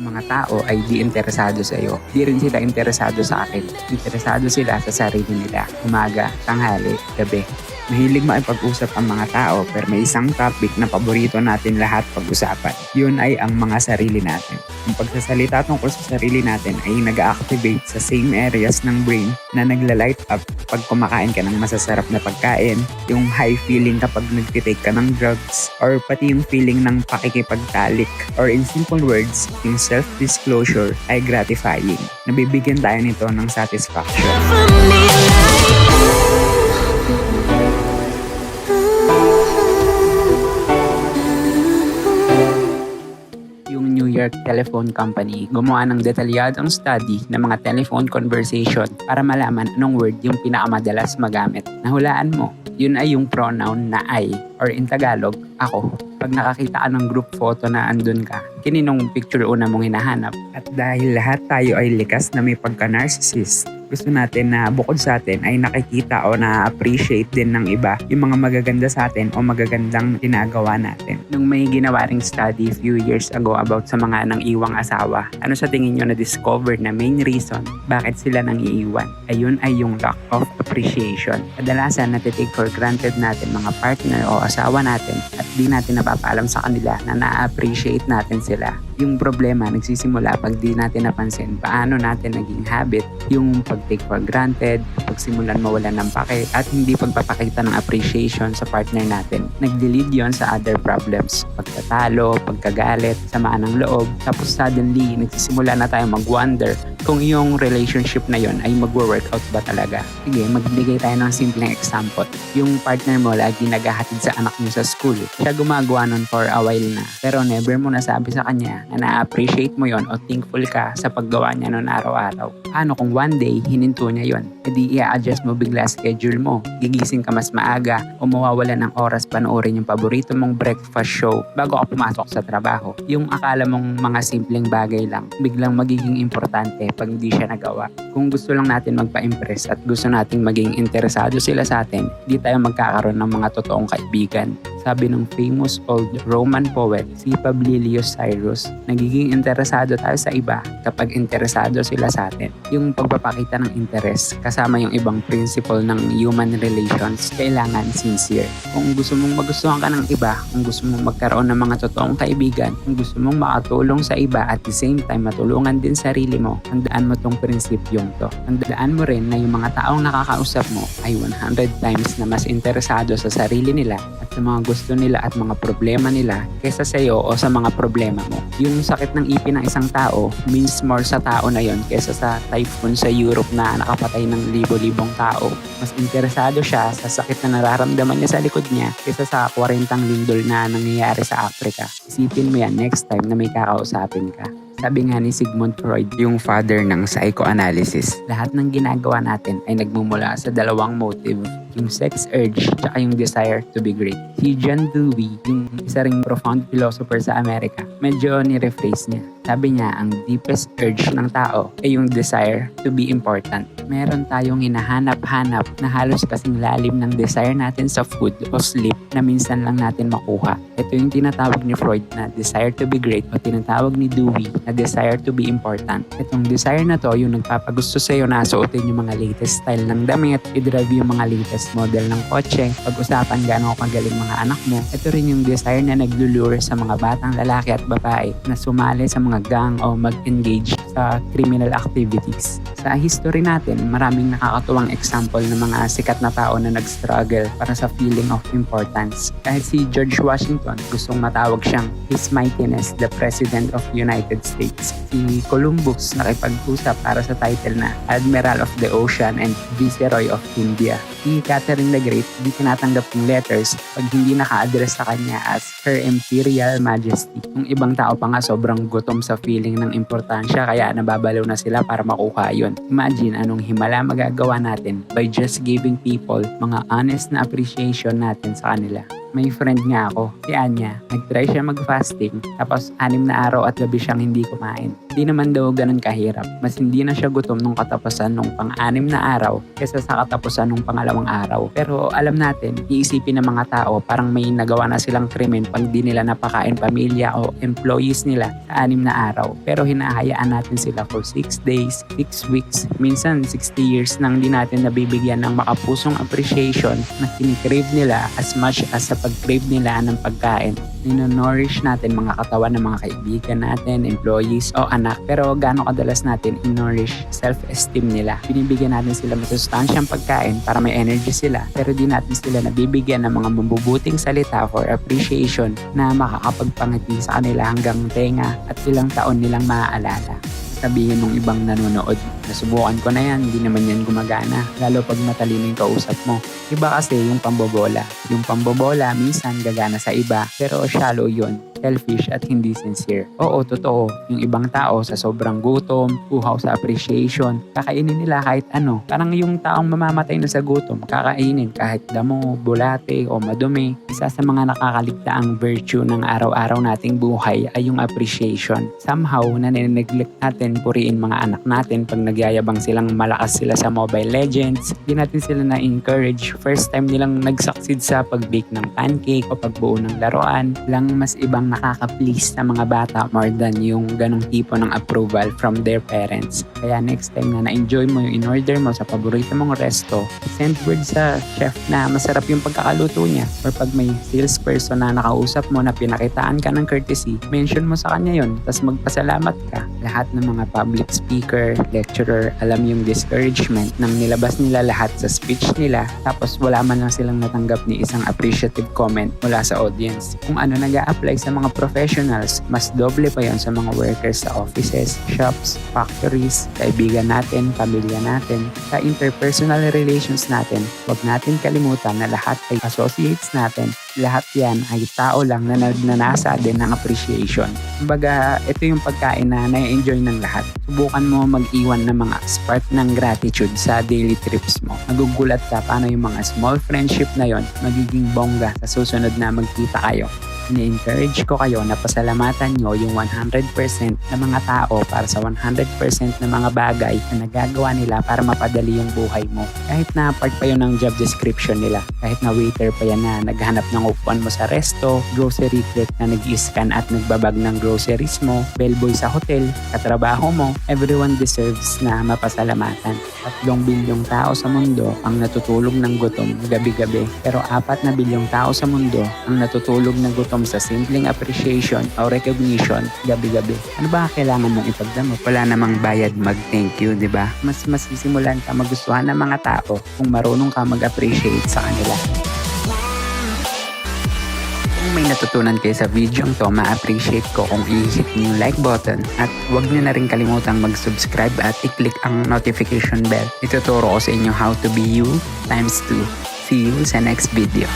Yung mga tao ay di interesado sa iyo. Di rin sila interesado sa akin. Interesado sila sa sarili nila. Umaga, tanghali, gabi. Mahilig makipag-usap ang mga tao pero may isang topic na paborito natin lahat pag-usapan. Yun ay ang mga sarili natin. Ang pagsasalita tungkol sa sarili natin ay nag-activate sa same areas ng brain na nagla-light up pag kumakain ka ng masasarap na pagkain, yung high feeling kapag nagtitake ka ng drugs, or pati yung feeling ng pakikipagtalik. Or in simple words, yung self-disclosure ay gratifying. Nabibigyan tayo nito ng satisfaction. New York Telephone Company gumawa ng detalyadong study ng mga telephone conversation para malaman anong word yung pinakamadalas magamit. Nahulaan mo, yun ay yung pronoun na I, or in Tagalog, ako. Pag nakakita ka ng group photo na andun ka, kininong picture una mong hinahanap? At dahil lahat tayo ay likas na may pagka-narcissist, gusto natin na bukod sa atin ay nakikita o na-appreciate din ng iba yung mga magaganda sa atin o magagandang ginagawa natin. Nung may ginawa ring study few years ago about sa mga nang iwang asawa, ano sa tingin nyo na-discover na main reason bakit sila nang iiwan? Ayun ay yung lack of appreciation. Kadalasan natitake for granted natin mga partner o asawa natin at di natin napapaalam sa kanila na na-appreciate natin sila. Yung problema nagsisimula pag di natin napansin paano natin naging habit yung pag-take for granted, pagsimulan mawalan ng pake at hindi pagpapakita ng appreciation sa partner natin. Nag-lead yon sa other problems, pagtatalo, pagkagalit, samaan ng loob, tapos suddenly nagsisimula na tayo mag-wonder kung yung relationship na yon ay magwo-workout ba talaga. Sige, magbigay tayo ng simpleng example. Yung partner mo lagi naghahatid sa anak mo sa school. Siya gumagawa nun for a while na. Pero never mo nasabi sa kanya na na-appreciate mo yon o thankful ka sa paggawa niya nun araw-araw. Paano kung one day hininto niya yon? E di i-adjust mo bigla schedule mo. Gigising ka mas maaga o mawawala ng oras panoorin yung paborito mong breakfast show bago ka pumasok sa trabaho. Yung akala mong mga simpleng bagay lang, biglang magiging importante pag hindi siya nagawa. Kung gusto lang natin magpa-impress at gusto nating maging interesado sila sa atin, di tayo magkakaroon ng mga totoong kaibigan. Sabi ng famous old Roman poet, si Publilius Cyrus, nagiging interesado tayo sa iba kapag interesado sila sa atin. Yung pagpapakita ng interest kasama yung ibang principle ng human relations, kailangan sincere. Kung gusto mong magustuhan ka ng iba, kung gusto mong magkaroon ng mga totoong kaibigan, kung gusto mong makatulong sa iba at the same time matulungan din sarili mo, tandaan mo tong prinsipyong to. Tandaan mo rin na yung mga taong nakakausap mo ay 100 times na mas interesado sa sarili nila at sa mga gusto nila at mga problema nila kaysa sa iyo o sa mga problema mo. Yung sakit ng ipin ng isang tao means more sa tao na yon kaysa sa typhoon sa Europe na nakapatay ng libo-libong tao. Mas interesado siya sa sakit na nararamdaman niya sa likod niya kaysa sa 40 lindol na nangyayari sa Africa. Isipin mo yan next time na may kakausapin ka. Sabi nga ni Sigmund Freud, yung father ng psychoanalysis, lahat ng ginagawa natin ay nagmumula sa dalawang motive, yung sex urge at yung desire to be great. Si John Dewey, yung isa ring profound philosopher sa Amerika, medyo ni-rephrase niya. Sabi niya, ang deepest urge ng tao ay yung desire to be important. Meron tayong hinahanap-hanap na halos kasing lalim ng desire natin sa food o sleep na minsan lang natin makuha. Ito yung tinatawag ni Freud na desire to be great o tinatawag ni Dewey na desire to be important. Itong desire na to yung nagpapagusto sa'yo na suotin yung mga latest style ng damit, i-drive yung mga latest model ng kotse, pag-usapan gaano kagaling mga anak mo. Ito rin yung desire na naglulure sa mga batang lalaki at babae na sumali sa mga gang o mag-engage sa criminal activities. Sa history natin, maraming nakakatuwang example ng mga sikat na tao na nag-struggle para sa feeling of importance. Kahit si George Washington, gustong matawag siyang His Mightiness, the President of United States. Si Columbus, nakipag-usap para sa title na Admiral of the Ocean and Viceroy of India. Si Catherine the Great, di tinatanggap yung letters pag hindi naka-address sa kanya as Her Imperial Majesty. Yung ibang tao pa nga sobrang gutom sa feeling ng importansya kaya nababalaw na sila para makuha yun. Imagine anong himala magagawa natin by just giving people mga honest na appreciation natin sa kanila. May friend nga ako, si Anya. Nag-try siya mag-fasting, tapos 6 na araw at gabi siyang hindi kumain. Hindi naman daw ganun kahirap. Mas hindi na siya gutom nung katapusan nung pang-6 na araw kaysa sa katapusan nung pangalawang araw. Pero alam natin, iisipin ng mga tao parang may nagawa na silang krimen pag di nila napakain pamilya o employees nila sa 6 na araw. Pero hinahayaan natin sila for 6 days, 6 weeks, minsan 60 years nang di natin nabibigyan ng makapusong appreciation na kinikrave nila as much as sa pag-crave nila ng pagkain. Nino-nourish natin mga katawan ng mga kaibigan natin, employees o anak. Pero gaano kadalas natin in-nourish self-esteem nila? Binibigyan natin sila masustansyang pagkain para may energy sila. Pero di natin sila nabibigyan ng mga mabubuting salita for appreciation na makakapagpangiti sa kanila hanggang tenga at ilang taon nilang maaalala. Sabihin ng ibang nanonood, nasubukan ko na yan, hindi naman yan gumagana. Lalo pag matalino yung kausap mo. Iba kasi yung pambobola. Yung pambobola minsan gagana sa iba, pero shallow yun. Selfish at hindi sincere. Oo, totoo. Yung ibang tao sa sobrang gutom, uhaw sa appreciation, kakainin nila kahit ano. Parang yung taong mamamatay na sa gutom, kakainin kahit damo, bulate o madumi. Isa sa mga nakakaligtaang virtue ng araw-araw nating buhay ay yung appreciation. Somehow, nane-neglect natin puriin mga anak natin pag nagyayabang silang malakas sila sa Mobile Legends. Hindi natin sila na-encourage. First time nilang nag-succeed sa pag-bake ng pancake o pagbuo ng laruan. Lang mas ibang nakaka-please sa mga bata more than yung ganong tipo ng approval from their parents. Kaya next time na na-enjoy mo yung in-order mo sa paborito mong resto, send word sa chef na masarap yung pagkakaluto niya. Or pag may salesperson na nakausap mo na pinakitaan ka ng courtesy, mention mo sa kanya yun, tapos magpasalamat ka. Lahat ng mga public speaker, lecturer, alam yung discouragement nang nilabas nila lahat sa speech nila, tapos wala man lang silang natanggap ni isang appreciative comment mula sa audience. Kung ano nag-a-apply sa mga professionals, mas doble pa yon sa mga workers sa offices, shops, factories, kaibigan natin, pamilya natin, sa interpersonal relations natin. Huwag natin kalimutan na lahat ay associates natin. Lahat yan ay tao lang na nagnanasa din ng appreciation. Kumbaga, ito yung pagkain na na-enjoy ng lahat. Subukan mo mag-iwan ng mga spark ng gratitude sa daily trips mo. Magugulat ka paano yung mga small friendship na yon magiging bongga sa susunod na magkita kayo. Ini-encourage ko kayo na pasalamatan nyo yung 100% ng mga tao para sa 100% ng mga bagay na nagagawa nila para mapadali yung buhay mo. Kahit na part pa yun ng job description nila. Kahit na waiter pa yan na naghanap ng upuan mo sa resto, grocery clerk na nag-i-scan at nagbabag ng groceries mo, bellboy sa hotel, katrabaho mo, everyone deserves na mapasalamatan. 3 bilyong tao sa mundo ang natutulog ng gutom gabi-gabi. Pero 4 na bilyong tao sa mundo ang natutulog ng gutom sa simpleng appreciation o recognition gabi-gabi. Ano ba kailangan mong ipagdamot? Wala namang bayad mag-thank you, di ba? Mas masisimulan ka magustuhan ng mga tao kung marunong ka mag-appreciate sa kanila. Kung may natutunan kayo sa video to, ma-appreciate ko kung i-hit niyo yung like button at huwag niyo na rin kalimutang mag-subscribe at i-click ang notification bell. Ituturo ko sa inyo how to be you times 2. See you sa next video.